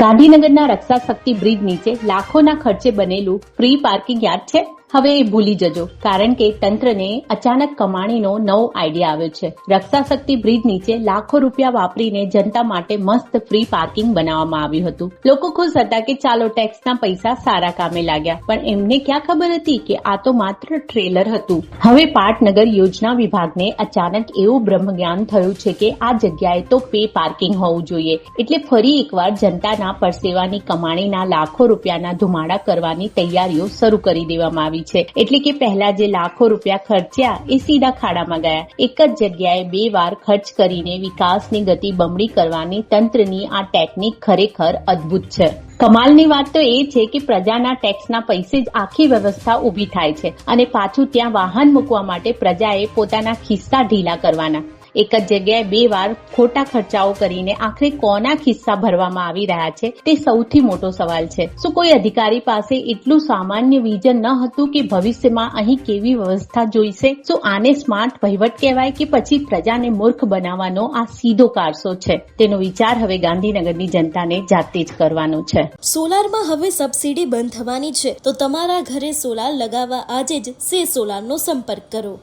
ગાંધીનગરના રક્ષા શક્તિ બ્રિજ નીચે લાખોના ખર્ચે બનેલું ફ્રી પાર્કિંગ યાદ છે? હવે એ ભૂલી જજો, કારણ કે તંત્રને અચાનક કમાણીનો નવો આઈડિયા આવ્યો છે. રક્ષા શક્તિ બ્રિજ નીચે લાખો રૂપિયા વાપરીને જનતા માટે મસ્ત ફ્રી પાર્કિંગ બનાવવામાં આવ્યું હતું. લોકો ખુશ હતા કે ચાલો ટેક્સના પૈસા સારા કામે લાગ્યા, પણ એમને ક્યાં ખબર હતી કે આ તો માત્ર ટ્રેલર હતું. હવે પાટનગર યોજના વિભાગને અચાનક એવું બ્રહ્મજ્ઞાન થયું છે કે આ જગ્યાએ તો પે પાર્કિંગ હોવું જોઈએ. એટલે ફરી એકવાર જનતાના પરસેવાની કમાણીના લાખો રૂપિયાના ધુમાડા કરવાની તૈયારીઓ શરૂ કરી દેવામાં આવી છે. એટલે કે પહેલા જે લાખો રૂપિયા ખર્ચ્યા એ સીધા ખાડામાં ગયા. એક જ જગ્યાએ 2 વાર ખર્ચ કરીને વિકાસની ગતિ બમણી કરવાની તંત્રની આ ટેકનિક ખરેખર અદ્ભુત છે. કમાલની વાત તો એ છે કે પ્રજાના ટેક્સના પૈસે જ આખી વ્યવસ્થા ઊભી થાય છે અને પાછું ત્યાં વાહન મૂકવા માટે પ્રજાએ પોતાના ખિસ્સા ઢીલા કરવાના. એક જ જગ્યાએ 2 વાર ખોટા ખર્ચાઓ કરીને આખરે કોના ખિસ્સા ભરવામાં આવી રહ્યા છે તે સૌથી મોટો સવાલ છે. શું કોઈ અધિકારી પાસે એટલું સામાન્ય વિઝન ન હતું કે ભવિષ્યમાં અહીં કેવી વ્યવસ્થા જોઈશે? શું આને સ્માર્ટ વહીવટ કહેવાય કે પછી પ્રજાને મૂર્ખ બનાવવાનો આ સીધો કારસો છે? તેનો વિચાર હવે ગાંધીનગરની જનતાને જાતે જ કરવાનો છે. સોલારમાં હવે સબસિડી બંધ થવાની છે, તો તમારા ઘરે સોલાર લગાવવા આજે જ સે સોલારનો સંપર્ક કરો.